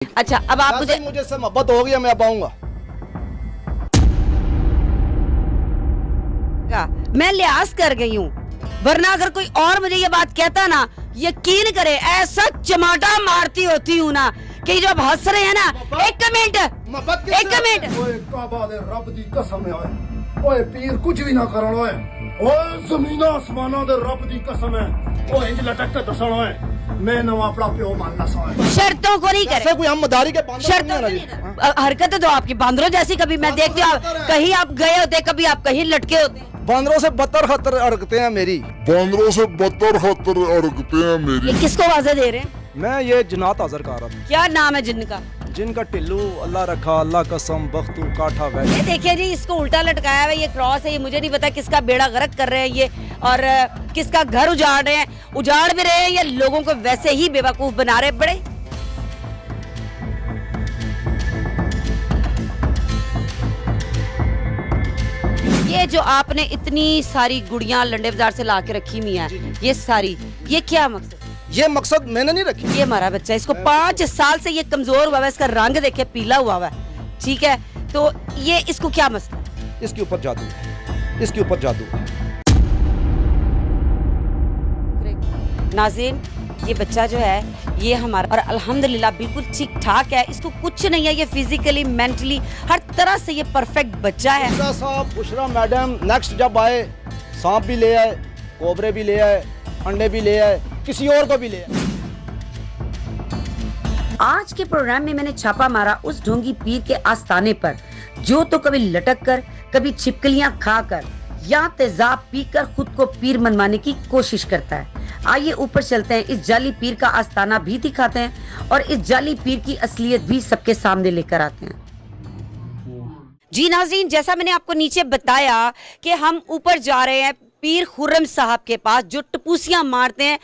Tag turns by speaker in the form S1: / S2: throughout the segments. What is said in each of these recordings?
S1: अच्छा, अब आप
S2: मुझे से मोहब्बत हो गई, मैं अब आऊंगा।
S1: मैं लिहाज कर गई हूँ, वरना अगर कोई और मुझे ये बात कहता ना, यकीन करे ऐसा चमाटा मारती होती हूँ ना कि जो हंस रहे हैं ना। एक मिनट
S3: रब दी कसम है ओए पीर कुछ भी ना करन ओए जमीन आसमाना दे रब दी कसम है ओए इंज लटक के दसन ओए मैं नवा अपना प्यो मानना सा
S1: शर्तों को नहीं करे।
S2: कोई हम मदारी के
S1: शर्तों हरकतें तो आपकी बांदरों जैसी, कभी मैं देखती हूँ कहीं आप गए होते, कभी आप कहीं लटके होते।
S2: बांदरों से बदतर खतर अड़कते हैं मेरी,
S4: बांदरों से बदतर खतर अड़कते हैं मेरी।
S1: ये किसको वाज़े दे रहे हैं?
S2: मैं ये जनात हाजिर कर रहा था।
S1: क्या नाम है जिनका?
S2: जिनका टिल्लू अल्लाह रखा, अल्लाह कसम, बख्तू काठा वैसे।
S1: ये देखिए जी, इसको उल्टा लटकाया हुआ, ये क्रॉस है, ये मुझे नहीं पता किसका बेड़ा गर्क कर रहे हैं ये, और किसका घर उजाड़ रहे हैं। उजाड़ भी रहे हैं या लोगों को वैसे ही बेवकूफ बना रहे बड़े। ये जो आपने इतनी सारी गुड़ियां लंडे बाजार से ला के रखी हुई हैं, ये सारी, ये क्या मकसद? ये
S2: मकसद मैंने नहीं रखी।
S1: ये हमारा बच्चा, इसको 5 साल से ये कमजोर हुआ है, इसका रंग देखे पीला हुआ है, ठीक है, तो ये इसको क्या मसला?
S2: इसके ऊपर जादू है, इसके ऊपर जादू है।
S1: नाज़रीन, ये बच्चा जो है ये हमारा, और अल्हम्दुलिल्लाह बिल्कुल ठीक ठाक है, इसको कुछ नहीं है, ये फिजिकली मेंटली हर तरह से ये परफेक्ट बच्चा है।
S2: बुशरा साहब, बुशरा मैडम नेक्स्ट जब आए, सांप भी ले आए, कोबरे भी ले आए, अंडे भी ले आए, किसी और को भी ले आए।
S1: आज के प्रोग्राम में मैंने छापा मारा उस ढोंगी पीर के आस्थाने पर, जो तो कभी लटक कर, कभी छिपकलियां खाकर या तेजाब पीकर खुद को पीर मनवाने की कोशिश करता है। आइए ऊपर चलते हैं, इस जाली पीर का आस्थाना भी दिखाते हैं और इस जाली पीर की असलियत भी सबके सामने लेकर आते हैं। जी नाज़रीन, जैसा मैंने आपको नीचे बताया कि हम ऊपर जा रहे हैं पीर खुर्रम साहब के पास, जो टपूसियां मारते हैं,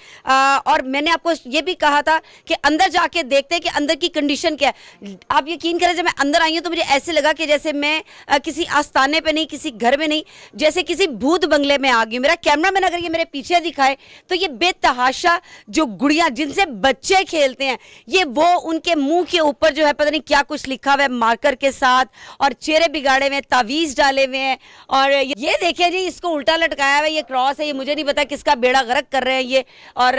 S1: और मैंने आपको ये भी कहा था कि अंदर जाके देखते हैं कि अंदर की कंडीशन क्या है। आप यकीन करें, जब मैं अंदर आई हूँ तो मुझे ऐसे लगा कि जैसे मैं किसी आस्थाने पे नहीं, किसी घर में नहीं, जैसे किसी भूत बंगले में आ गई। मेरा कैमरामैन अगर ये मेरे पीछे दिखाए तो ये बेतहाशा जो गुड़ियाँ जिनसे बच्चे खेलते हैं, ये वो उनके मुंह के ऊपर जो है पता नहीं क्या कुछ लिखा हुआ है मार्कर के साथ, और चेहरे बिगाड़े हुए, तावीज़ डाले हुए हैं, और ये देखिए जी, इसको उल्टा लटकाया, ये क्रॉस है, ये मुझे नहीं पता किसका बेड़ा गर्क कर रहे हैं ये, और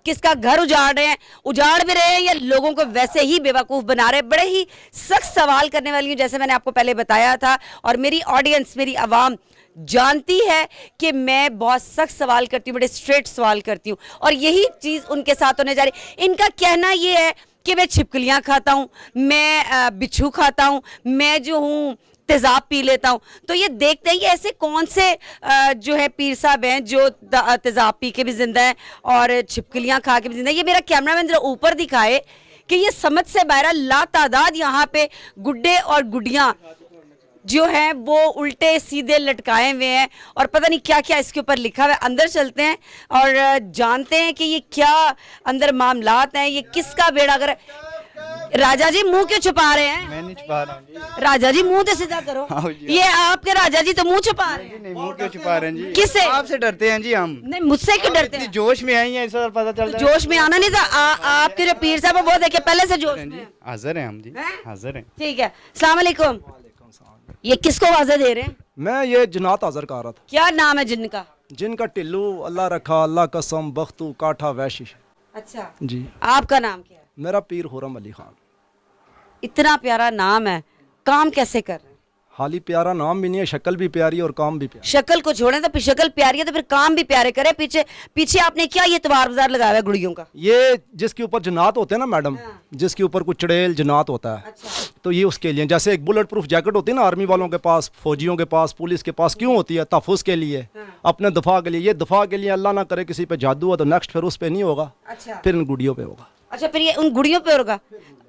S1: किसका घर उजाड़ रहे हैं। उजाड़ भी रहे हैं या लोगों को वैसे ही बेवकूफ बना रहे हैं। बड़े ही सख्त सवाल करने वाली हूँ, जैसे मैंने आपको पहले बताया था, और मेरी ऑडियंस, मेरी आवाम जानती है कि मैं बहुत सख्त सवाल करती हूँ, बड़े स्ट्रेट सवाल करती हूँ, और यही चीज़ उनके साथ होने जा रही। इनका कहना ये है कि मैं छिपकलियाँ खाता हूँ, मैं बिच्छू खाता हूँ, मैं जो हूँ तेजाब पी लेता हूँ। तो ये देखते हैं ये ऐसे कौन से जो है पीर साहब हैं जो तेजाब पी के भी जिंदा है और छिपकलियाँ खा के भी जिंदा है। ये मेरा कैमरामैन जरा ऊपर दिखाए कि ये समझ से बाहर ला तादाद यहाँ पे गुड्डे और गुड़ियाँ जो हैं वो उल्टे सीधे लटकाए हुए हैं, और पता नहीं क्या क्या इसके ऊपर लिखा हुआ है। अंदर चलते हैं और जानते हैं कि ये क्या अंदर मामलात हैं, ये किसका बेड़ा अगर। राजा जी मुंह क्यों छुपा रहे हैं?
S5: मैं नहीं छुपा रहा हूँ जी।
S1: राजा जी मुंह तो सीधा करो। ये आपके राजा जी तो मुंह छुपा रहे हैं।
S5: नहीं, मुंह क्यों छुपा रहे हैं जी?
S1: किससे?
S5: आपसे डरते हैं जी हम।
S1: नहीं, मुझसे क्यों डरते हैं?
S5: जोश में आई हैं, इस पता चल रहा है।
S1: जोश में आना नहीं था। आपके जो पीर साहब है वो देखिए पहले से जोश में हैं।
S5: हाजिर हैं हम जी, हाजिर हैं।
S1: ठीक है, अस्सलाम वालेकुम। ये किसको वाज़े दे रहे हैं?
S2: मैं ये जनात हाजिर कर रहा था।
S1: क्या नाम है जिनका?
S2: जिनका टिल्लू अल्लाह रखा, अल्लाह कसम, बख्तू काठा वैशी।
S1: अच्छा
S2: जी।
S1: आपका नाम क्या है?
S2: मेरा पीर खुर्रम अली खान।
S1: इतना प्यारा नाम है, काम कैसे कर रहे हैं?
S2: हाली प्यारा नाम भी नहीं है, शक्ल भी प्यारी और काम भी प्यारा।
S1: शक्ल को छोड़ें तो फिर शक्ल प्यारी है तो फिर काम भी प्यारे करे। पीछे पीछे आपने क्या ये तवार बाजार लगाया हुआ है गुड़ियों का?
S2: ये जिसके ऊपर जनात होते हैं ना मैडम, जिसके ऊपर कुछ चड़ेल जनात होता है, तो ये उसके लिए, जैसे एक बुलेट प्रूफ जैकेट होती है ना आर्मी वालों के पास, फौजियों के पास, पुलिस के पास, क्यों होती है? तहफ़्फ़ुज़ के लिए, अपने दफा के लिए। ये दफा के लिए, अल्लाह ना करे किसी पे जादू हो तो नेक्स्ट फिर उस पे नहीं होगा, फिर इन गुड़ियों पे होगा।
S1: अच्छा, फिर ये उन गुड़ियों पे होगा,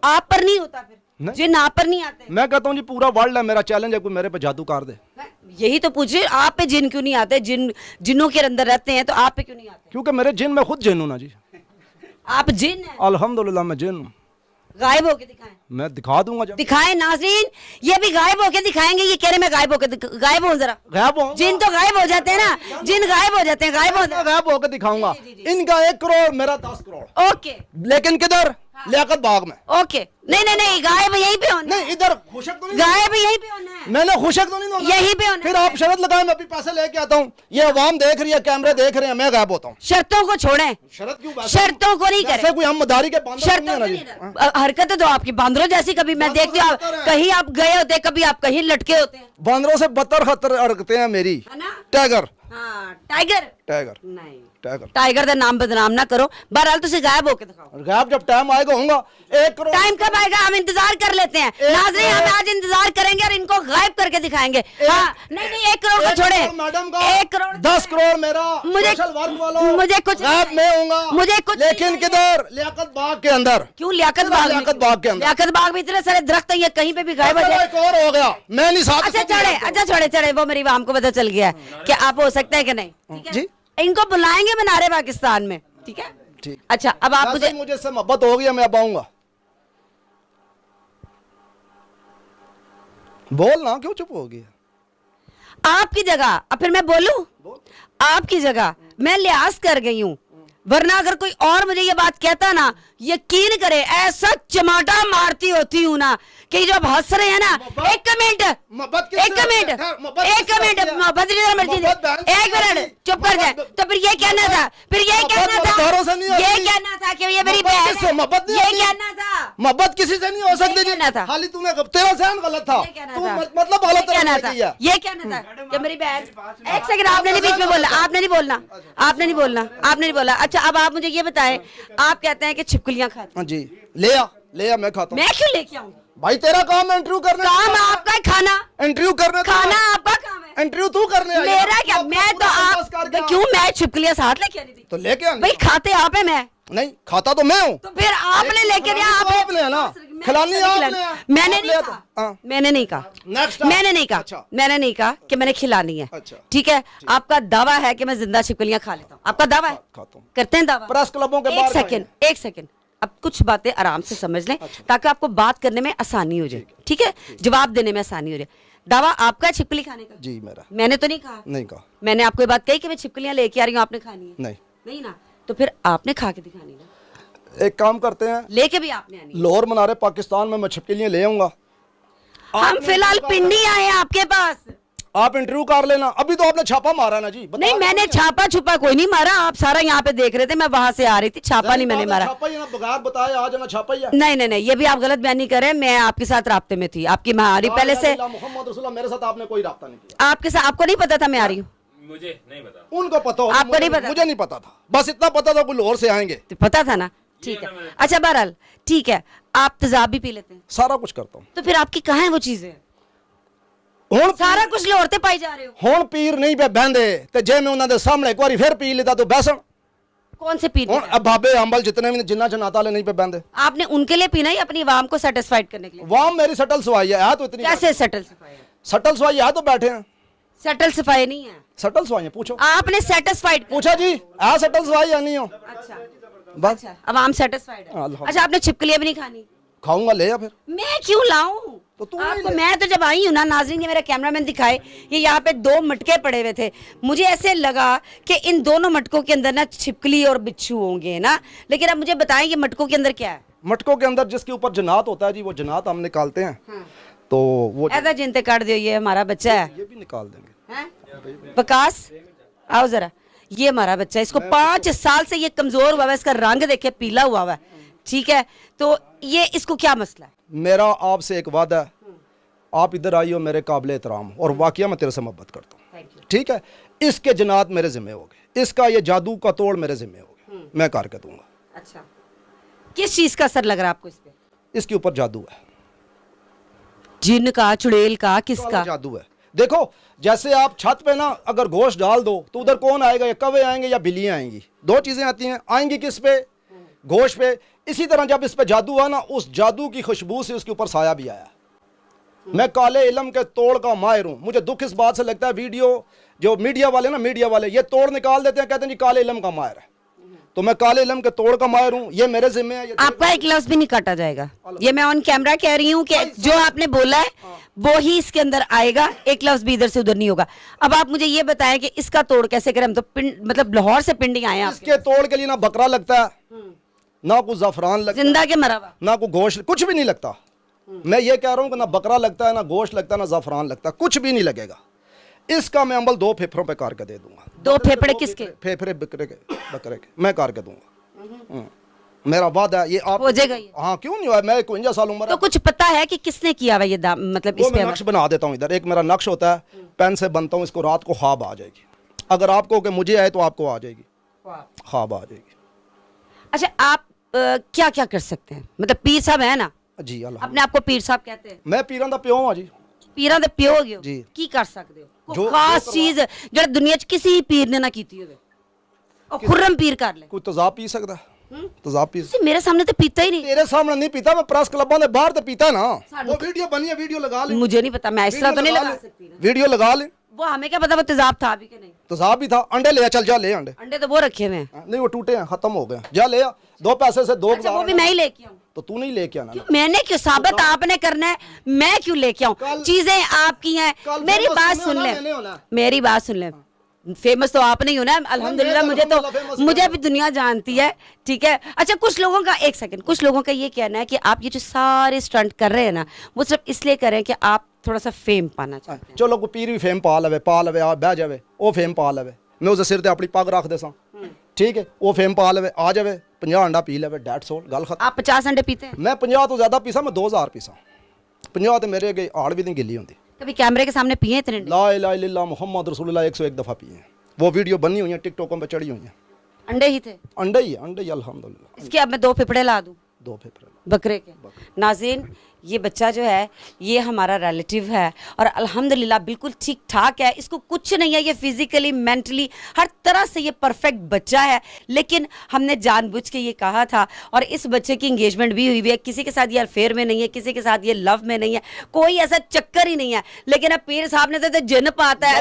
S1: आप पर नहीं होता? फिर जिन आप पर नहीं आते?
S2: मैं कहता हूँ जी पूरा वर्ल्ड है, मेरा चैलेंज है कोई मेरे पे जादू कर दे।
S1: यही तो पूछे, आप पे जिन क्यों नहीं आते? जिन्नों के अंदर रहते हैं तो आप पे क्यों नहीं आते?
S2: क्योंकि मेरे जिन, मैं खुद जिन हूँ ना जी।
S1: आप जिन हैं?
S2: अल्हम्दुलिल्लाह मैं जिन हूँ।
S1: गायब होके दिखाएं।
S2: मैं दिखा दूंगा जब।
S1: दिखाएं नाज़रीन, ये भी गायब होके दिखाएंगे। ये कह रहे मैं गायब होके, गायब हो जरा।
S2: गायब हो?
S1: जिन तो गायब हो जाते हैं ना, जिन गायब हो जाते हैं, गायब हो जाते हैं।
S2: गायब होकर दिखाऊंगा। इनका 1 करोड़, मेरा 10 करोड़।
S1: ओके,
S2: लेकिन किधर? लियाकत बाग में।
S1: ओके, नहीं नहीं नहीं, गायब यहीं पे होना है।
S2: नहीं इधर खुशक तो नहीं,
S1: गायब यहीं पे होना है।
S2: मैंने खुशक तो नहीं होना।
S1: यहीं पे होना
S2: फिर
S1: है।
S2: आप शर्त लगाए, मैं अभी पैसे लेके आता हूँ, ये अवाम देख रही है, कैमरे देख रहे हैं, मैं गायब होता हूँ।
S1: शर्तों को छोड़ें,
S2: शर्त क्यों?
S1: शर्तों को नहीं
S2: वैसे
S1: करें।
S2: कोई हम मदारी के बांदर तो
S1: शर्तों
S2: नहीं है ना
S1: को
S2: जी।
S1: नहीं, हरकतें तो आपकी बांदरों जैसी, कभी मैं
S2: बांदरों
S1: देखती हूँ
S2: से बदतर है।
S1: कहीं आप गए होते, कभी आप कहीं लटके होते हैं,
S2: बांदरों से बदतर खतर अड़कते हैं मेरी।
S1: है ना?
S2: टाइगर,
S1: हाँ, टाइगर
S2: टाइगर,
S1: नहीं,
S2: टाइगर।
S1: टाइगर का नाम बदनाम ना करो। बहरहाल तुझे गायब होके दिखाओ।
S2: गायब जब टाइम आएगा होगा। 1 करोड़
S1: टाइम कब आएगा? हम इंतजार कर लेते हैं नाज़रीन, हम आज इंतजार करेंगे और इनको गायब करके दिखाएंगे। हाँ, नहीं नहीं, 1 करोड़ को छोड़े,
S2: मैडम का
S1: 1 करोड़,
S2: 10 करोड़ मेरा।
S1: मुझे-
S2: सोशल वर्क वालों,
S1: मुझे कुछ
S2: गायब
S1: नहीं
S2: मैं होऊंगा,
S1: मुझे कुछ
S2: लेकिन
S1: नहीं
S2: किधर? लियाकत बाग के अंदर।
S1: क्यों लियाकत बाग में?
S2: लियाकत बाग के अंदर।
S1: लियाकत बाग में इतने सारे दरख्त हैं, ये कहीं पे भी गायब हो
S2: चलो
S1: जाए।
S2: एक और हो गया, मैं नहीं साथ।
S1: अच्छा चढ़े, अच्छा छोड़े चढ़े, वो मेरी वाम को पता चल गया है कि आप हो सकते हैं कि नहीं। ठीक है?
S2: जी।
S1: इनको बुलाएंगे बनारे पाकिस्तान में, ठीक है?
S2: ठीक।
S1: अच्छा, अब आप
S2: वैसे
S1: मुझे
S2: मुझे इससे मोहब्बत हो गई है, मैं अब आऊंगा। बोल ना, क्यों चुप हो गया?
S1: आपकी जगह, अब फिर मैं बोलूं? आपकी जगह मैं लिहाज कर गई हूँ, वरना अगर कोई और मुझे ये बात कहता ना, यकीन करे ऐसा चमाटा मारती होती हूँ ना कि जो हंस रहे हैं ना। एक मिनट,
S2: मोहब्बत
S1: एक मिनट, एक मिनट, मोहब्बत जिधर मर्जी दे, एक मिनट चुप कर जाए। तो फिर ये कहना था, फिर ये कहना था, ये कहना था कि ये मेरी बहन है,
S2: मोहब्बत नहीं
S1: ये
S2: होती।
S1: कहना था,
S2: मोहब्बत किसी से नहीं हो सकती जी।
S1: कहना था।
S2: खाली तूने तेरा सहन गलत था,
S1: ये कहना
S2: तू
S1: था,
S2: मतलब
S1: ये
S2: गलत
S1: कहना
S2: तरह
S1: था,
S2: से किया।
S1: ये कहना था कि मेरी बहन। एक सेकंड, आपने नहीं बीच में बोलना, आपने नहीं बोलना, आपने नहीं बोलना, आपने नहीं बोला। अच्छा, अब आप मुझे ये बताएं, आप कहते हैं कि छिपकलियां खाते
S2: हाँ जी, ले आ, मैं खाता हूँ।
S1: मैं क्यों लेके आऊं?
S2: भाई तेरा काम है इंटरव्यू करने।
S1: काम आपका है खाना,
S2: इंटरव्यू करने।
S1: खाना आपका काम है।
S2: इंटरव्यू तू करने आई है।
S1: मेरा क्या?
S2: तू
S1: मैं
S2: अपना
S1: तो
S2: पूरा
S1: आप
S2: बंदोबस्त करके आ।
S1: क्यों? मैं छिपकलियां साथ लेके आनी थी।
S2: तो लेके आनी।
S1: भाई खाते आप है, मैं
S2: नहीं खाता तो मैं हूँ।
S1: तो फिर आपने लेके दिया,
S2: आपने है ना, खिलानी आपने है।
S1: मैंने
S2: आप
S1: नहीं
S2: ले
S1: कहा,
S2: तो- हाँ।
S1: मैंने नहीं कहा,
S2: नेक्स्ट
S1: मैंने नहीं कहा,
S2: अच्छा।
S1: मैंने नहीं कहा कि मैंने खिलानी है।
S2: अच्छा।
S1: ठीक है, आपका दावा है कि मैं जिंदा छिपकलियां खा लेता हूँ, आपका दावा है?
S2: खाता हूँ।
S1: करते हैं दावा?
S2: प्रेस क्लबों के
S1: एक
S2: बाहर
S1: सेकंड, एक सेकंड, अब कुछ बातें आराम से समझ लें ताकि आपको बात करने में आसानी हो जाए। ठीक है, जवाब देने में आसानी हो जाए। दावा आपका है छिपकली खाने का?
S2: जी मेरा।
S1: मैंने तो नहीं कहा।
S2: नहीं कहा।
S1: मैंने आपको ये बात कही कि मैं छिपकलियां लेके आ रही हूँ, आपने खानी है?
S2: नहीं।
S1: नहीं ना, तो फिर आपने खा के दिखानी ना।
S2: एक काम करते हैं,
S1: लेके भी आपने आनी है।
S2: लाहौर मनारे पाकिस्तान में मैं छिपकलियां ले आऊंगा।
S1: हम फिलहाल पिंडी आए हैं आपके पास।
S2: आप इंटरव्यू कर लेना। अभी तो आपने छापा मारा ना जी। बता
S1: नहीं,
S2: दो
S1: मैंने
S2: मुझे।
S1: छापा छुपा कोई नहीं मारा, आप सारा यहाँ पे देख रहे थे, मैं वहां से आ रही थी, छापा नहीं मैंने मारा।
S2: छापा ही है ना, बगैर बताए आज ना छापा ही है।
S1: नहीं नहीं नहीं, ये भी आप गलत बयानी कर रहे हैं। मैं आपके साथ राब्ते में थी, आपकी मैं आ रही पहले से।
S2: मोहम्मद रसूलुल्लाह, मेरे साथ आपने कोई राब्ता नहीं किया।
S1: आपके साथ, आपको नहीं पता था मैं आ रही हूँ?
S6: मुझे नहीं पता।
S2: उनको पता होगा,
S1: आपको नहीं पता?
S2: मुझे नहीं पता था, बस इतना पता था कोई लाहौर से आएंगे।
S1: तो पता था ना। ठीक है, अच्छा बहरहाल ठीक है, आप तेजाब भी पी लेते हैं?
S2: सारा कुछ करता हूँ।
S1: तो फिर आपकी कहाँ है वो चीजें?
S2: ਹੁਣ
S1: सारा कुछ लाहौरते पाई जा रहे हो।
S2: ਹੁਣ ਪੀਰ ਨਹੀਂ ਪੇ ਬਹਿੰਦੇ ਤੇ ਜੇ ਮੈਂ ਉਹਨਾਂ ਦੇ ਸਾਹਮਣੇ ਇੱਕ ਵਾਰੀ ਫਿਰ ਪੀ ਲਿੱਤਾ तो ਬੈਸਣ।
S1: कौन से पीते
S2: ਹੁਣ
S1: हैं?
S2: ਬਾਬੇ ਅੰਬਲ ਜਿतਨੇ ਵੀ ਜਿੰਨਾ ਜਨਾਤਾ ਵਾਲੇ नहीं पे बहंदे।
S1: आपने उनके लिए पीना या अपनी आवाम को सेटिस्फाइड करने के लिए?
S2: वाम मेरी सटल सवाई है तो इतनी
S1: कैसे सेटल सफाई है?
S2: सटल सवाई है तो बैठे हैं।
S1: सेटल सफाई नहीं है,
S2: सटल सवाई है, पूछो
S1: आपने सेटिस्फाइड।
S2: पूछा जी आ सटल सवाई है नहीं हो
S1: अच्छा
S2: बस
S1: अच्छा, आवाम सेटिस्फाइड है।
S2: अल्हम्दुलिल्लाह।
S1: अच्छा, आपने छिपकलियां भी नहीं खानी?
S2: खाऊंगा ले या फिर
S1: मैं क्यों लाऊं?
S2: तो तू
S1: आपको
S2: ले।
S1: मैं तो जब आई हूँ ना, नाज़रीन ने मेरा कैमरामैन दिखाए, ये यहाँ पे 2 मटके पड़े हुए थे, मुझे ऐसे लगा कि इन दोनों मटकों के अंदर ना छिपकली और बिच्छू होंगे ना। लेकिन अब मुझे बताएं ये मटकों के अंदर क्या है?
S2: मटकों के अंदर जिसके ऊपर जनात होता है जी, वो जनात हम निकालते हैं तो वो
S1: ऐसा जिनते काट दियो, ये हमारा बच्चा है,
S2: ये भी निकाल देंगे।
S1: हैं? विकास आओ जरा, ये हमारा बच्चा है, इसको 5 साल से ये कमजोर हुआ है, इसका रंग देखे पीला हुआ है। ठीक है, तो ये इसको क्या मसला है?
S2: मेरा आपसे एक वादा है, आप इधर आई हो मेरे काबिल एहतराम और वाकया मैं तेरे से मोहब्बत करता हूँ। ठीक है, इसके जनात मेरे जिम्मे हो गए, इसका ये जादू का तोड़ मेरे जिम्मे हो गए, मैं करके दूंगा।
S1: अच्छा, किस चीज का असर लग रहा है आपको इस पे?
S2: इसके ऊपर जादू है,
S1: जिन का, चुड़ैल का, किसका?
S2: काला जादू है। देखो जैसे आप छत पे ना अगर गोश्त डाल दो तो उधर कौन आएगा, या कौवे आएंगे या बिल्लियां आएंगी। 2 चीजें आती हैं, आएंगी किस पे? गोश्त पे। इसी तरह जब इस पे जादू हुआ ना, उस जादू की खुशबू से उसके ऊपर साया भी आया। मैं काले इल्म के तोड़ का माहिर हूँ। मुझे दुख इस बात से लगता है, वीडियो जो मीडिया वाले ना, मीडिया वाले ये तोड़ निकाल देते हैं, कहते हैं जी काले इल्म का माहिर है। तो मैं काले इल्म के तोड़ का माहिर हूँ, ये मेरे जिम्मे है।
S1: आपका एक लफ्ज भी नहीं काटा जाएगा, ये मैं ऑन कैमरा कह रही हूँ कि जो आपने बोला है वो ही इसके अंदर आएगा, एक लफ्ज भी इधर से उधर नहीं होगा। अब आप मुझे ये बताएं कि इसका तोड़ कैसे करें? हम तो पिंड, मतलब लाहौर से पिंडी आए हैं आपके।
S2: इसके तोड़ के लिए ना बकरा लगता है, ना कुछ ज़ाफ़रान लगता,
S1: जिंदा के मरा हुआ?
S2: ना कोई गोश्त, कुछ भी नहीं लगता। मैं ये कह रहा हूँ कि ना बकरा लगता है, ना गोश्त लगता है, ना ज़ाफ़रान लगता, कुछ भी नहीं लगेगा। इसका मैं अमल 2 फेफड़ों पे करके दे दूंगा।
S1: 2 फेफड़े किसके?
S2: फेफड़े बकरे के मैं करके दूंगा। मेरा वादा है। ये आप
S1: हो जाएगा ये?
S2: हाँ, क्यों नहीं हुआ? मैं 51 साल उम्र
S1: तो
S2: है।
S1: कुछ पता है कि किसने किया हुआ ये मतलब
S2: वो
S1: इस
S2: मैं
S1: पे
S2: नक्श बना देता हूँ। इधर एक मेरा नक्श होता है, पेन से बनता हूँ, इसको रात को ख्वाब आ जाएगी। अगर आपको कि मुझे आए तो आपको आ जाएगी, ख्वाब आ जाएगी।
S1: अच्छा, आप क्या क्या कर सकते हैं? मतलब पीर साहब है ना,
S2: जी अल्लाह।
S1: अपने आप को पीर साहब कहते हैं?
S2: मैं पीरां दा प्यो हाँ जी।
S1: पीरां दे प्यो हो
S2: जी।
S1: की कर सकते हो? कोई
S2: जो
S1: खास चीज जो दुनिया च किसी पीर ने ना कीती होवे और खुर्रम पीर कर ले?
S2: कोई तेजाब पी सकता है? तेजाब पी
S1: ਤੁਸੀਂ मेरे सामने तो पीता ही नहीं।
S2: तेरे सामने नहीं पीता, मैं प्रेस क्लबों के बाहर तो पीता ना। वो वीडियो बनी है, वीडियो लगा ले।
S1: मुझे नहीं पता, मैं इस तरह तो नहीं लगा सकती ना।
S2: वीडियो लगा ले।
S1: वो हमें क्या पता वो तेजाब था भी कि नहीं।
S2: तेजाब भी था। अंडे ले आ, चल जा ले अंडे।
S1: अंडे तो वो रखे हुए हैं।
S2: नहीं वो टूटे हैं, खत्म हो गए। जा ले आ, 2 पैसे से 2
S1: अच्छा, वो भी मैं ही लेके आऊं?
S2: तो तू नहीं लेके आना।
S1: मैंने क्यों? साबित आपने करना है, मैं क्यों लेके आऊं? चीजें आपकी हैं।
S2: कल
S1: मेरी
S2: famous
S1: बात
S2: तुमने
S1: सुन
S2: होना,
S1: ले,
S2: मैंने होना।
S1: मेरी बात सुन ले। फेमस तो आप नहीं हो ना, अल्हम्दुलिल्लाह। मुझे भी दुनिया जानती है, ठीक है। अच्छा, कुछ लोगों का, एक सेकंड, कुछ लोगों का ये कहना है कि आप ये जो सारे स्टंट कर रहे हैं ना, वो सिर्फ इसलिए कर रहे हैं कि आप थोड़ा सा फेम पाना चाहते हैं।
S2: चलो कोई पीर भी फेम पा लवे आ बह जावे, वो फेम पा लवे। मैं उसे सिर ते अपनी पग रख देसा, ठीक है। वो फेम पा लवे, आ जावे, 50 अंडा पी लवे, डेढ़ सौ, गल खत्म।
S1: आप 50 अंडे पीते हैं?
S2: मैं 50 तो ज्यादा पीसा, मैं 2000 पीसा। 50 तो मेरे अगे हाड़ भी नहीं गिली होंगी।
S1: कभी कैमरे के सामने पिए इतने अंडे?
S2: ला इलाहा इल्लल्लाह मुहम्मद रसूलुल्लाह 101 दफा पिए हैं। वो वीडियो बनी हुई है, टिकटॉकों पे चढ़ी हुई है।
S1: अंडे ही थे?
S2: अंडे ही अल्हम्दुलिल्लाह।
S1: इसके अब मैं 2 फेफड़े ला दूं
S2: 2 फेफड़े।
S1: बकरे के? नाज़रीन, ये बच्चा जो है ये हमारा रिलेटिव है और अल्हम्दुलिल्लाह बिल्कुल ठीक ठाक है। इसको कुछ नहीं है, ये फिजिकली मेंटली हर तरह से ये परफेक्ट बच्चा है। लेकिन हमने जानबूझ के ये कहा था, और इस बच्चे की इंगेजमेंट भी हुई हुई है। किसी के साथ ये अफेयर में नहीं है, किसी के साथ ये लव में नहीं है, कोई ऐसा चक्कर ही नहीं है। लेकिन अब पीर साहब ने तो जिन पाता है,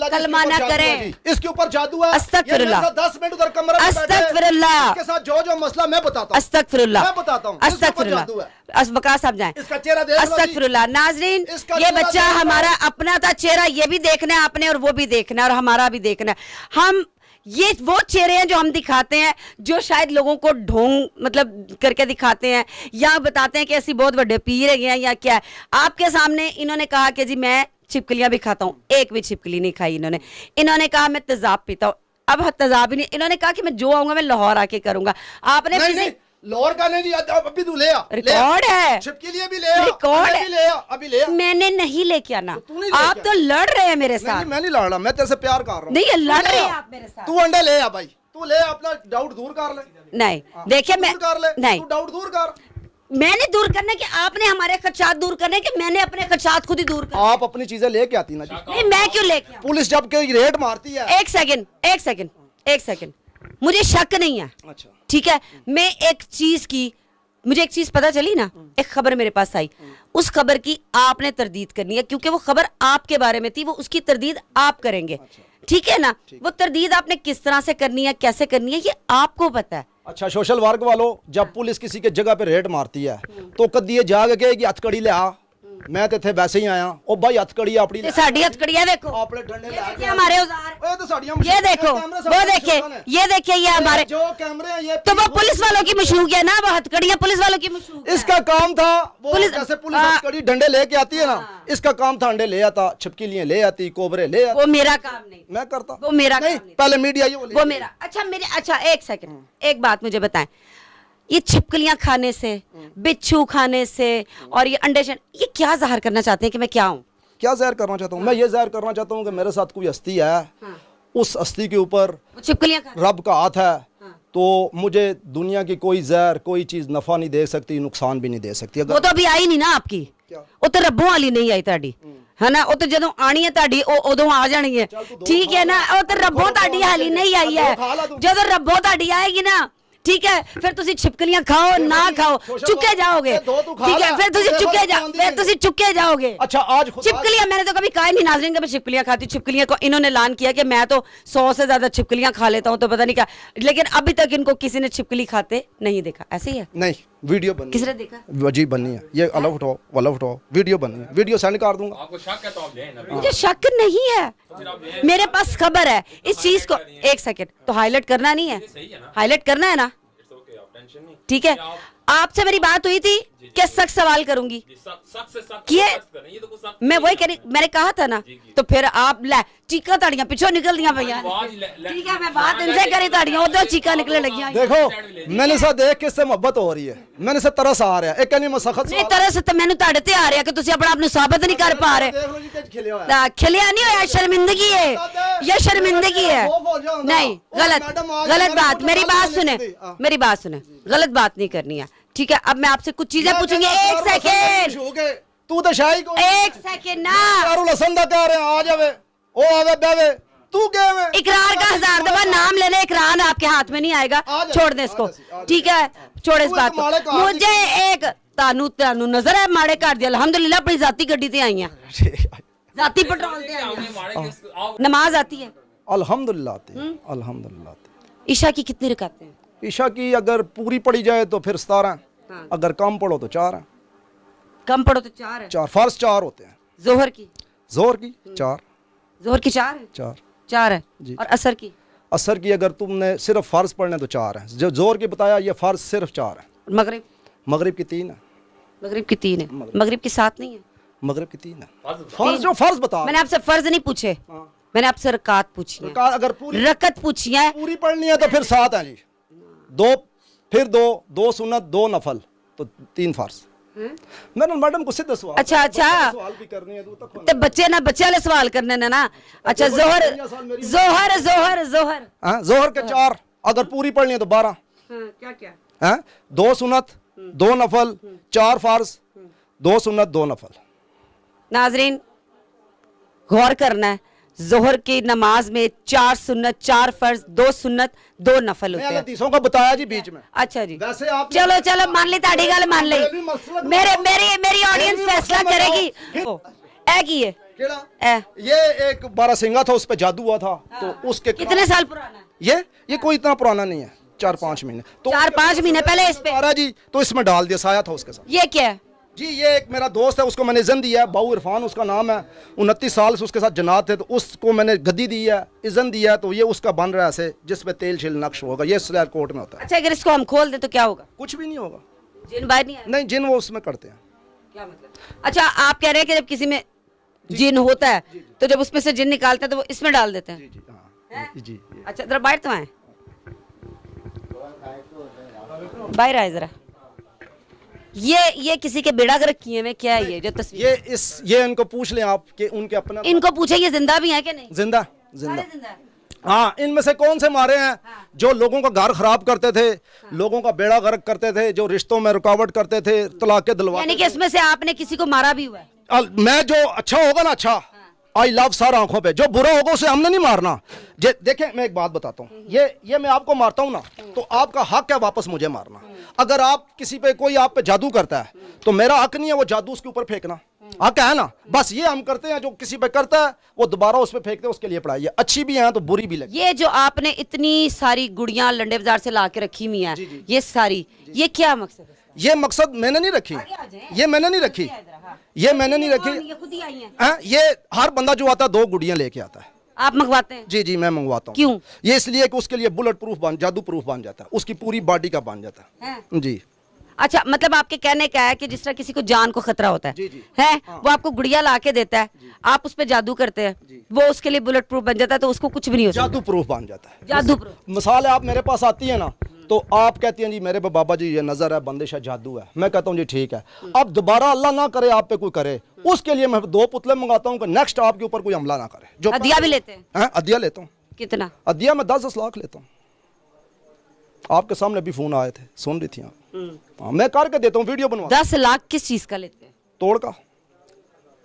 S1: कलमा ना करें।
S2: इसके ऊपर जादू है।
S1: अस्तगफिरुल्लाह।
S2: 10 मिनट उधर कमरे में बैठे,
S1: अस्तगफिरुल्लाह।
S2: इसके साथ जो मसला मैं बताता हूं,
S1: अस्तगफिरुल्लाह,
S2: मैं बताता हूं। इसके ऊपर
S1: अस्तगफिरुल्लाह।
S2: जादू है।
S1: वकास साहब जाएं।
S2: इसका चेहरा देख लो जी।
S1: अस्तगफिरुल्लाह। नाज़रीन,
S2: इसका
S1: ये
S2: चेहरा
S1: बच्चा
S2: देख लो।
S1: हमारा अपना था, चेहरा ये भी देखना है आपने और वो भी देखना है और हमारा भी देखना है। हम ये वो चेहरे हैं जो हम दिखाते हैं, जो शायद लोगों को ढोंग मतलब करके दिखाते हैं या बताते हैं कि ऐसी बहुत बड़े पीर हैं या क्या है। आपके सामने इन्होंने कहा कि जी मैं छिपकलियां भी खाता हूँ, एक भी छिपकली नहीं खाई इन्होंने। इन्होंने कहा मैं तेजाब पीता हूँ, अब तेजाब ही नहीं। इन्होंने कहा कि मैं जो आऊंगा मैं लाहौर आके करूंगा। आपने
S2: नहीं, लाहौर का नहीं जी, अभी तू ले आ।
S1: रिकॉर्ड है,
S2: छिपके लिए भी ले आ,
S1: रिकॉर्ड
S2: अंडे
S1: है।
S2: भी ले आ, अभी ले आ।
S1: मैंने नहीं लेके आना।
S2: तू नहीं लेके
S1: आप तो लड़ रहे हैं मेरे
S2: नहीं,
S1: साथ।
S2: मैं नहीं लड़ रहा, मैं तेरे से प्यार कर रहा हूं।
S1: नहीं, ये लड़
S2: तू ले
S1: रहे
S2: आ।
S1: हैं आप मेरे साथ।
S2: तू अंडे ले आ भाई, तू ले आ, अपना डाउट दूर कर ले।
S1: नहीं, देखिए मैं
S2: दूर कर ले,
S1: नहीं,
S2: तू डाउट दूर कर।
S1: मैंने दूर करने के, आपने हमारे खदशात दूर करने के, मैंने अपने खदशात खुद ही दूर कर।
S2: आप अपनी चीजें लेके आती ना जी।
S1: नहीं, मैं क्यों लेके आऊं?
S2: पुलिस जब के रेड मारती है।
S1: एक सेकंड, एक सेकंड, एक सेकंड, मुझे शक नहीं है,
S2: अच्छा,
S1: ठीक है। मैं एक चीज की, मुझे एक चीज पता चली ना, एक खबर मेरे पास आई, उस खबर की आपने तरदीद करनी है क्योंकि वो खबर आपके बारे में थी, वो उसकी तरदीद आप करेंगे, ठीक है ना। वो तरदीद आपने किस तरह से करनी है, कैसे करनी है, ये आपको पता है।
S2: अच्छा, सोशल वर्क वालों, जब पुलिस किसी के जगह पे रेड मारती है तो कदी ये जाग कहेगी हथकड़ी ले आ, मैं तो इत्थे वैसे ही आया। ओ भाई हथकड़ी अपनी ले,
S1: साड़ी हथकड़ियां देखो,
S2: अपने डंडे ले
S1: ये हमारे औजार,
S2: ओए तो साड़ियां
S1: ये देखो, वो देखिए, ये देखिए, ये हमारे
S2: जो कैमरे हैं ये
S1: तो वो पुलिस वालों की मशहूक है ना, वो हथकड़ियां पुलिस वालों की मशहूक है।
S2: इसका काम था वो
S1: पुलिस-
S2: जैसे पुलिस हथकड़ी डंडे लेके आती है ना, इसका काम था अंडे ले आता, छिपकलियां ले आती, कोबरे ले आती।
S1: वो मेरा काम नहीं,
S2: मैं करता,
S1: वो मेरा
S2: नहीं,
S1: काम नहीं।
S2: पहले मीडिया ये
S1: वो मेरा, अच्छा मेरे, अच्छा एक सेकंड, एक बात मुझे बताएं, ये छिपकलियां खाने से, बिच्छू खाने से और ये अंडे ये क्या जाहिर करना चाहते हैं कि मैं क्या हूँ?
S2: क्या ज़ाहिर करना चाहता हूँ? मैं ये ज़ाहिर करना चाहता हूँ कि मेरे साथ कोई हस्ती है, उस हस्ती के ऊपर
S1: वो छिपकलियां खा,
S2: रब का हाथ है, तो मुझे दुनिया की कोई जहर, कोई चीज़ नफ़ा नहीं दे सकती, नुकसान भी नहीं दे सकती।
S1: वो तो अभी आई नहीं ना आपकी, वो तो रब्बों वाली नहीं आई ताड़ी, है ना। वो तो ਜਦੋਂ ਆਣੀ ਹੈ ਤੁਹਾਡੀ ਉਦੋਂ ਆ ਜਾਣੀ ਹੈ, ठीक है ना। ਉਹ ਤੇ ਰੱਬੋਂ ਤੁਹਾਡੀ ਹਾਲੀ ਨਹੀਂ ਆਈ ਹੈ, ਜਦੋਂ ਰੱਬੋਂ ਤੁਹਾਡੀ ਆਏਗੀ ਨਾ, ठीक है, फिर तुसी छिपकलियां खाओ ना खाओ चुके जाओगे, ठीक है, फिर तुसी चुके जाओ, फिर तुसी चुके जाओगे।
S2: अच्छा, आज
S1: छिपकलियां मैंने तो कभी कहा नहीं नाज़रीन कि मैं छिपकलियां खाती, छिपकलियां को इन्होंने ऐलान किया कि मैं तो 100 से ज्यादा छिपकलियां खा लेता हूं, तो पता नहीं क्या, लेकिन अभी तक इनको किसी ने छिपकली खाते नहीं देखा। ऐसे ही है?
S2: नहीं, वीडियो बनी,
S1: किसने देखा?
S2: वजी बनी है, ये अलग उठाओ, वाला उठाओ, वीडियो बनी है, वीडियो सेंड कर दूंगा।
S6: आपको शक है तो आप लें ना।
S1: मुझे शक नहीं है, मेरे पास खबर है इस चीज को। एक सेकंड, तो हाईलाइट करना नहीं है, हाईलाइट करना है ना, ठीक है, आपसे मेरी बात हुई थी कि सख्त सवाल करूंगी, किए मैं वही करी, मैंने कहा था ना, तो फिर आप लै चीका ताड़ियां पिछो निकल दियां भैया, ठीक है, मैं बात इनसे करी ताड़ियां उधर चीका निकले लगी।
S2: देखो मैंने से देख के इससे मोहब्बत हो रही है, मैंने से तरस आ रहा है, एक कहनी मैं सख्त
S1: नहीं तरस तो मैंने ਤੁਹਾਡੇ ਤੇ आ रहा कि तुसी अपना आप ਨੂੰ साबित नहीं कर पा रहे। खिलिया नहीं होया, शर्मिंदगी है, ये शर्मिंदगी है। नहीं गलत बात, मेरी बात सुने, गलत बात नहीं करनी है, ठीक है। अब मैं आपसे कुछ चीजें पूछूंगी, एक सेकेंड,
S2: तू तो शाही को
S1: एक सेकेंड ना,
S2: दारुल हसन दा कह रहे हैं, आ जावे ओ आवे बेवे, तू क्या है?
S1: इकरार का 1000 दफा नाम लेने, इकरार आपके हाथ में नहीं आएगा, छोड़ दे इसको, ठीक है, छोड़ इस बात को। मुझे एक तानू तानू नजर है माड़े घर दी, अल्हम्दुलिल्लाह अपनी जाती गड्डी ते आई हैं, जाती पेट्रोल ते आई हैं, नमाज आती है
S2: अल्हम्दुलिल्लाह आती है, अल्हम्दुलिल्लाह आती है।
S1: ईशा की कितनी रकातें हैं?
S2: ईशा की अगर पूरी पढ़ी जाए तो फिर 17, अगर कम पढ़ो तो 4 है,
S1: कम पढ़ो तो 4 है,
S2: 4 फर्ज 4 होते हैं।
S1: जोहर की
S2: 4
S1: जोहर की 4 है, 4 है
S2: जी।
S1: और असर की
S2: असर की अगर तुमने सिर्फ फर्ज पढ़ने तो 4 है, जो जोर की बताया ये फर्ज सिर्फ 4 है।
S1: मगरिब
S2: मगरिब की 3 है,
S1: मगरिब की 3 है, मगरिब की 7 नहीं है,
S2: मगरिब की 3 है। फर्ज जो फर्ज बता,
S1: मैंने आपसे फर्ज नहीं पूछे, मैंने आपसे रकात पूछी है,
S2: अगर पूरी
S1: रकत पूछी है,
S2: पूरी पढ़नी है तो फिर 7 है जी, 2 फिर 2 सुन्नत 2 नफल तो 3 फर्ज। मैंने मैडम को सीधे सवाल,
S1: अच्छा
S2: सवाल भी करनी है
S1: तो बच्चे ना बच्चे वाले सवाल करने ने ना। अच्छा जोहर जोहर जोहर जोहर
S2: जोहर के 4, अगर पूरी पढ़नी है तो 12,
S1: क्या क्या
S2: हैं 2 सुन्नत 2 नफल 4 फर्ज 2 सुन्नत 2 नफल।
S1: नाजरीन गौर करना है, जोहर की नमाज में 4 सुन्नत 4 फर्ज 2 सुन्नत 2 नफल होते हैं।
S2: हदीसों का बताया जी बीच में।
S1: अच्छा जी,
S2: वैसे आप
S1: चलो चलो मान ली ताड़ी गल मान ली, मेरी ऑडियंस फैसला करेगी। ए की है
S2: केड़ा? ये एक 12 सिंगा था, उस पे जादू हुआ था, तो उसके
S1: कितने साल पुराना है?
S2: ये कोई इतना पुराना नहीं है, 4-5 महीने, तो
S1: 4-5 महीने पहले इस पे
S2: जी, तो इसमें डाल दिया, साया था उसके साथ।
S1: ये क्या है
S2: जी? ये एक मेरा दोस्त है, उसको मैंने इज़्ज़त दिया है, बाऊ इरफान उसका नाम है, 29 साल से उसके साथ जनात थे, तो उसको मैंने गद्दी दी है, इज़्ज़त दिया है, तो ये उसका बन रहा है ऐसे, जिसपे तेल छिल नक्श होगा, ये स्लैब कोर्ट में होता है।
S1: अच्छा अगर इसको हम खोल दें तो क्या होगा?
S2: कुछ भी नहीं होगा,
S1: जिन बाहर नहीं आएगा?
S2: नहीं जिन वो उसमें करते हैं।
S1: क्या मतलब? अच्छा आप कह रहे हैं कि जब किसी में जिन होता है तो जब उसमें से जिन निकालते हैं तो वो इसमें डाल देते हैं?
S2: जी।
S1: अच्छा जरा बाहर तो आए, बाहर आए जरा। ये किसी के बेड़ा गर्क किए में क्या है ये जो तस्वीर?
S2: ये इनको पूछ लें आप कि उनके अपने,
S1: इनको पूछे ये जिंदा भी हैं कि नहीं?
S2: जिंदा
S1: सारे जिंदा हैं।
S2: हाँ, इनमें से कौन से मारे हैं जो लोगों का घर खराब करते थे, लोगों का बेड़ा गर्क करते थे, जो रिश्तों में रुकावट करते थे, तलाक दिलवाते
S1: यानी कि इसमें से आपने किसी को मारा भी हुआ है?
S2: मैं जो अच्छा होगा ना, अच्छा आई लव सर आंखों पे, जो बुरा होगा उसे हमने नहीं मारना। देखें मैं एक बात बताता हूँ, ये मैं आपको मारता हूँ ना, तो आपका हक है वापस मुझे मारना। अगर आप किसी पे कोई आप पे जादू करता है तो मेरा हक नहीं है वो जादू उसके ऊपर फेंकना, हक है ना? बस ये हम करते हैं, जो किसी पे करता है वो दोबारा उस पे फेंकते हैं, उसके लिए पढ़ाई है, अच्छी भी है तो बुरी भी लगी।
S1: ये जो आपने इतनी सारी गुड़ियां लंडे बाजार से ला के रखी हुई है, ये सारी, ये क्या मकसद है?
S2: ये मकसद मैंने नहीं रखी, ये मैंने नहीं रखी, ये मैंने नहीं रखी,
S1: ये खुद ही आई हैं?
S2: ये हर बंदा जो आता है 2 गुड़ियां लेके आता है।
S1: आप मंगवाते हैं?
S2: जी मैं मंगवाता हूँ।
S1: क्यों?
S2: ये इसलिए कि उसके लिए बुलेट प्रूफ जादू प्रूफ बन जाता है, उसकी पूरी बॉडी का बन जाता है। जी
S1: अच्छा मतलब आपके कहने का है कि जिस तरह किसी को जान को खतरा होता है, है? वो आपको गुड़िया ला के देता है, आप उस पर जादू करते हैं, वो उसके लिए बुलेट प्रूफ बन जाता है, तो उसको कुछ भी नहीं होता,
S2: जादू प्रूफ बन जाता है।
S1: जादू प्रूफ।
S2: मिसाल है, आप मेरे पास आती है ना, तो आप कहती हैं जी मेरे पे बाबा जी ये नजर है, बंदिश है, जादू है, मैं कहता हूँ जी ठीक है, अब दोबारा अल्लाह ना करे आप पे कोई करे, उसके लिए मैं 2 पुतले मंगाता हूँ कि नेक्स्ट आपके ऊपर कोई हमला ना करे। जो
S1: अदिया भी लेते हैं?
S2: अदिया लेता हूँ।
S1: कितना
S2: अदिया? मैं 10-10 लाख लेता हूँ। आपके सामने भी फोन आए थे, सुन रही थी आप। हाँ, मैं करके देता हूँ, वीडियो बनवा।
S1: 10 लाख किस चीज का लेते हैं?
S2: तोड़ का।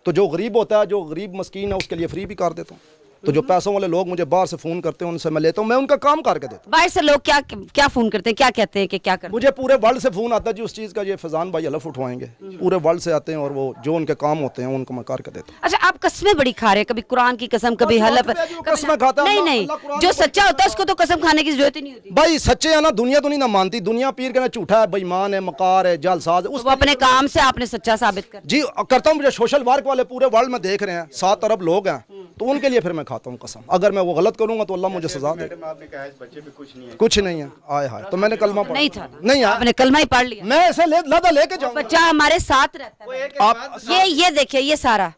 S2: तो जो गरीब होता है, जो गरीब मस्कीन है, उसके लिए फ्री भी कर देता हूँ। तो जो पैसों वाले लोग मुझे बाहर से फोन करते हैं उनसे मैं लेता हूँ, मैं उनका काम करके देता हूँ।
S1: बाहर से लोग क्या फोन करते हैं, क्या कहते हैं कि क्या करते हैं?
S2: मुझे पूरे वर्ल्ड से फोन आता है जी उस चीज़ का, ये फैजान भाई हलफ उठवाएंगे, पूरे वर्ल्ड से आते हैं, और वो जो उनके काम होते हैं उनको मैं करके देता हूँ।
S1: अच्छा आप कसमें बड़ी खा रहे हैं, कभी कुरान की कसम, कभी हलफ,
S2: कसमें खाता है।
S1: नहीं जो सच्चा होता है उसको तो कसम खाने की जरूरत ही नहीं होती
S2: भाई। सच्चे है ना, दुनिया तो नहीं ना मानती, दुनिया पीर के ना झूठा है, बेईमान है, मकार है, जालसाज है,
S1: वो अपने काम से आपने सच्चा साबित कर।
S2: जी करता हूँ। मुझे सोशल वर्क वाले पूरे वर्ल्ड में देख रहे हैं, 7 अरब लोग हैं, तो उनके लिए फिर मैं खाता हूँ कसम। अगर मैं वो गलत करूंगा तो अल्लाह मुझे सजा दे।
S5: मैडम आपने कहा इस बच्चे पे कुछ नहीं है।
S2: कुछ नहीं है, आए हाय, तो मैंने कलमा पढ़ा
S1: नहीं था,
S2: नहीं यार,
S1: आपने कलमा ही पढ़ लिया।
S2: मैं ऐसे लदा लेके जाऊंगा।
S1: बच्चा हमारे साथ रहता है।
S2: आप
S1: ये देखिए, ये सारा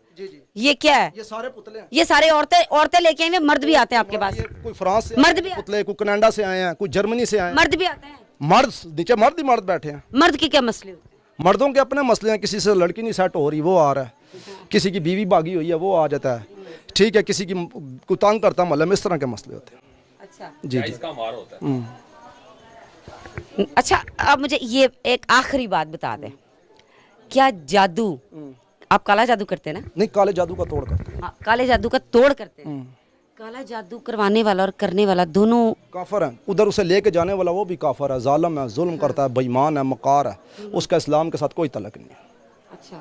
S1: ये क्या है?
S2: ये सारे पुतले हैं,
S1: ये सारे औरतें लेके आई हैं, मर्द भी आते हैं आपके पास?
S2: ये कोई फ्रांस से
S1: मर्द
S2: आए
S1: भी
S2: हैं पुतले, कोई कनाडा से आए हैं, कोई जर्मनी से आए हैं।
S1: मर्द भी आते हैं?
S2: मर्द नीचे मर्द ही मर्द बैठे हैं।
S1: मर्द के क्या मसले होते हैं?
S2: मर्दों के अपने मसले हैं, किसी से लड़की नहीं सेट हो रही वो आ रहा है, किसी की बीवी भागी हुई है वो आ जाता है, ठीक है, किसी की को तंग करता है, मतलब इस तरह के मसले होते हैं।
S1: अच्छा
S2: जी जी।
S6: इसका मार होता है।
S1: अच्छा, अब मुझे ये एक आखिरी बात बता दें, क्या जादू, आप काला जादू करते हैं ना?
S2: नहीं, काले जादू का तोड़ करते हैं।
S1: हाँ, काले जादू का तोड़ करते हैं। काला जादू करवाने वाला और करने वाला दोनों
S2: काफर है, उधर उसे लेके जाने वाला वो भी काफर है, जालिम है, जुल्म करता है, बेईमान है, मकार है, उसका इस्लाम के साथ कोई तलक नहीं है।
S1: अच्छा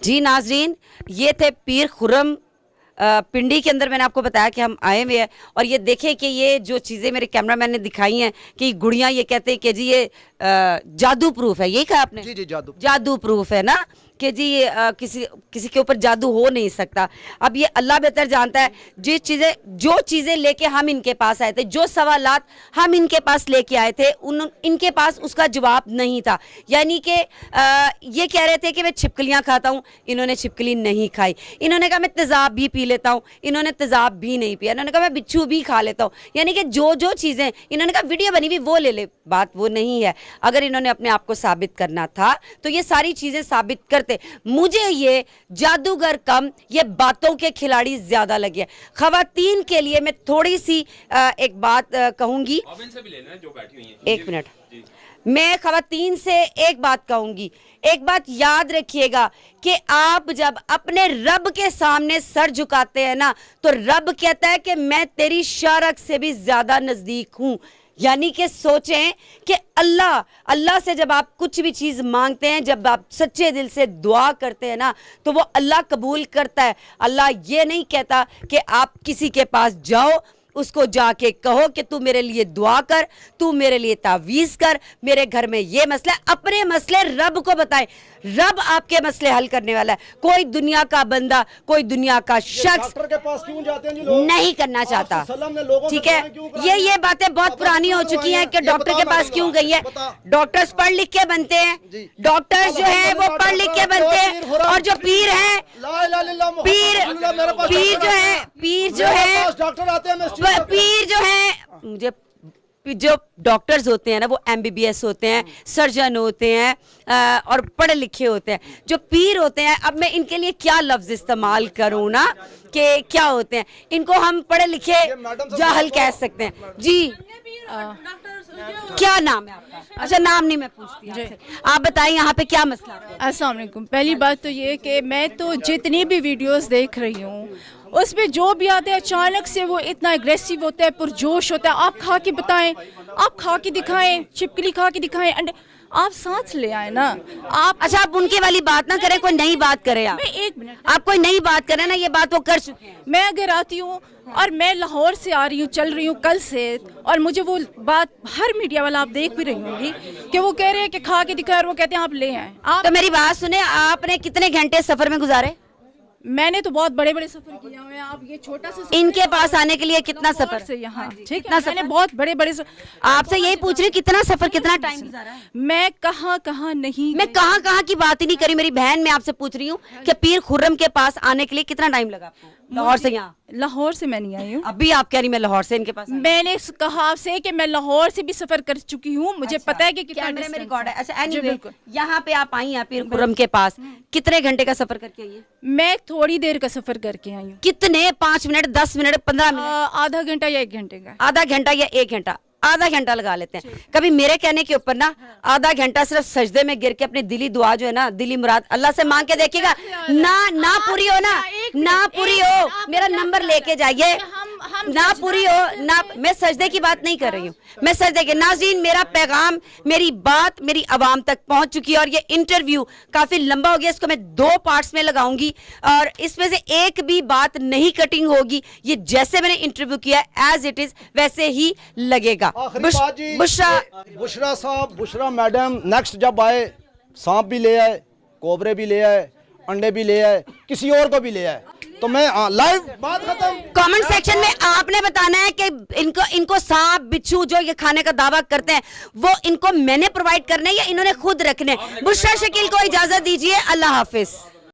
S1: जी नाजरीन, ये थे पीर खुर्रम पिंडी के अंदर। मैंने आपको बताया कि हम आए हुए हैं, और ये देखें कि ये जो चीज़ें मेरे कैमरामैन ने दिखाई हैं कि गुड़ियाँ, ये कहते हैं कि जी ये जादू प्रूफ है, यही कहा आपने?
S2: जी जी, जादू
S1: जादू प्रूफ है ना, कि जी ये किसी के ऊपर जादू हो नहीं सकता। अब ये अल्लाह बेहतर जानता है, जो चीज़ें लेके हम इनके पास आए थे, जो सवालात हम इनके पास लेके आए थे, इनके पास उसका जवाब नहीं था। यानी कि ये कह रहे थे कि मैं छिपकलियाँ खाता हूँ, इन्होंने छिपकली नहीं खाई। इन्होंने कहा मैं तेज़ाब भी पी लेता हूँ, इन्होंने तेज़ाब भी नहीं पिया। इन्होंने कहा मैं बिच्छू भी खा लेता हूँ। यानी कि जो चीज़ें इन्होंने कहा वीडियो बनी हुई वो ले ले, बात वो नहीं है। अगर इन्होंने अपने आप को साबित करना था तो ये सारी चीज़ें साबित करते। मुझे ये जादूगर कम, ये बातों के खिलाड़ी ज्यादा लगे। खवातीन के लिए मैं थोड़ी सी एक बात कहूंगी।
S6: अब इनसे भी लेना है जो बैठी हुई हैं।
S1: एक मिनट, मैं खवातीन से एक बात कहूंगी। एक बात याद रखिएगा कि आप जब अपने रब के सामने सर झुकाते हैं ना, तो रब कहता है कि मैं तेरी शारक से भी ज्यादा नजदीक हूं। यानी कि सोचें कि अल्लाह से जब आप कुछ भी चीज़ मांगते हैं, जब आप सच्चे दिल से दुआ करते हैं ना, तो वो अल्लाह कबूल करता है। अल्लाह ये नहीं कहता कि आप किसी के पास जाओ, उसको जाके कहो कि तू मेरे लिए दुआ कर, तू मेरे लिए तावीज़ कर, मेरे घर में ये मसला है। अपने मसले रब को बताएं, रब आपके मसले हल करने वाला है। कोई दुनिया का बंदा, कोई दुनिया का शख्स
S2: डॉक्टर के पास क्यों जाते हैं जी लोग?
S1: नहीं करना चाहता, ठीक है? ये बातें बहुत पुरानी हो चुकी हैं कि डॉक्टर के पास क्यों गई है। डॉक्टर्स पढ़ लिख के बनते हैं, डॉक्टर्स जो है वो पढ़ लिख के बनते हैं, और जो पीर है, पीर जो है मुझे जो डॉक्टर्स होते हैं ना, वो MBBS होते हैं, सर्जन होते हैं और पढ़े लिखे होते हैं। जो पीर होते हैं, अब मैं इनके लिए क्या लफ्ज इस्तेमाल करूं ना, कि क्या होते हैं, इनको हम पढ़े लिखे जाहल कह सकते हैं। जी क्या नाम है आपका? अच्छा, नाम नहीं मैं पूछती आपसे, आप बताइए यहाँ पे क्या मसला है?
S7: अस्सलाम वालेकुम। पहली बात तो ये कि मैं तो जितनी भी वीडियोस देख रही हूँ, उसमें जो भी आता है अचानक से वो इतना एग्रेसिव होता है, पुरजोश होता है। आप खा के बताएं, आप खा के दिखाएं, छिपकली खा के दिखाएं, अंडे आप साथ ले आए ना। आप
S1: अच्छा, आप उनकी वाली बात ना करें, कोई नई बात करें। आप
S7: एक मिनट,
S1: आप कोई नई बात करें ना, ये बात वो कर चुके हैं।
S7: मैं अगर आती हूँ और मैं लाहौर से आ रही हूँ, चल रही हूँ कल से, और मुझे वो बात हर मीडिया वाला आप देख भी रही होंगी कि वो कह रहे हैं कि खा के दिखाएं, और वो कहते हैं आप ले आए। आप
S1: तो मेरी बात सुने, आपने कितने घंटे सफर में गुजारे?
S7: मैंने तो बहुत बड़े बड़े सफर किए हुए हैं। आप ये छोटा सा सफर
S1: इनके पास आने के लिए कितना
S7: लाहौर
S1: सफर
S7: से यहाँ, ठीक
S1: कितना
S7: है?
S1: सफर?
S7: मैंने बहुत बड़े बड़े
S1: आपसे यही पूछ रही हूँ, कितना सफर, कितना टाइम गुजारा है?
S7: मैं कहाँ नहीं,
S1: मैं कहाँ की बात ही नहीं करी मेरी बहन। मैं आपसे पूछ रही हूँ कि पीर खुर्रम के पास आने के लिए कितना टाइम लगा आपको, लाहौर से यहाँ?
S7: लाहौर से मैं नहीं आई हूँ।
S1: अभी आप कह रही मैं लाहौर से इनके पास आई।
S7: मैंने कहा आपसे कि मैं लाहौर से भी सफर कर चुकी हूँ, मुझे पता है कि कितना
S1: कैमरे में
S7: distance
S1: रिकॉर्ड है।
S7: है।
S1: अच्छा,
S7: जी,
S1: एनीवे,
S7: बिल्कुल।
S1: यहाँ पे आप आई हैं पीर खुर्रम के पास, कितने घंटे का सफर करके आई है?
S7: मैं थोड़ी देर का सफर करके आई हूँ।
S1: कितने? 5 मिनट, 10 मिनट, 15 मिनट,
S7: आधा घंटा या 1 घंटे का।
S1: आधा घंटा या 1 घंटा? आधा घंटा लगा लेते हैं। कभी मेरे कहने के ऊपर ना आधा घंटा सिर्फ सजदे में गिर के अपनी दिली दुआ जो है ना, दिली मुराद अल्लाह से मांग के देखिएगा, ना पूरी हो ना पूरी हो, मेरा नंबर लेके जाइए, ना पूरी हो ना। मैं सजदे की बात नहीं कर रही हूँ, मैं सजदे के। नाज़रीन, मेरा पैगाम, मेरी बात मेरी आवाम तक पहुंच चुकी है, और ये इंटरव्यू काफी लंबा हो गया, इसको मैं 2 पार्ट्स में लगाऊंगी, और इसमें से एक भी बात नहीं कटिंग होगी। ये जैसे मैंने इंटरव्यू किया एज इट इज वैसे ही लगेगा।
S2: बुशरा साहब, बुशरा मैडम नेक्स्ट जब आए, सांप भी ले आए, कोबरे भी ले आए, अंडे भी ले आए, किसी और को भी ले आए। तो मैं लाइव बात खत्म।
S1: कमेंट सेक्शन में आपने बताना है कि इनको सांप बिच्छू जो ये खाने का दावा करते हैं वो इनको मैंने प्रोवाइड करने या इन्होंने खुद रखने। बुशरा शकील को इजाजत दीजिए, अल्लाह हाफिज।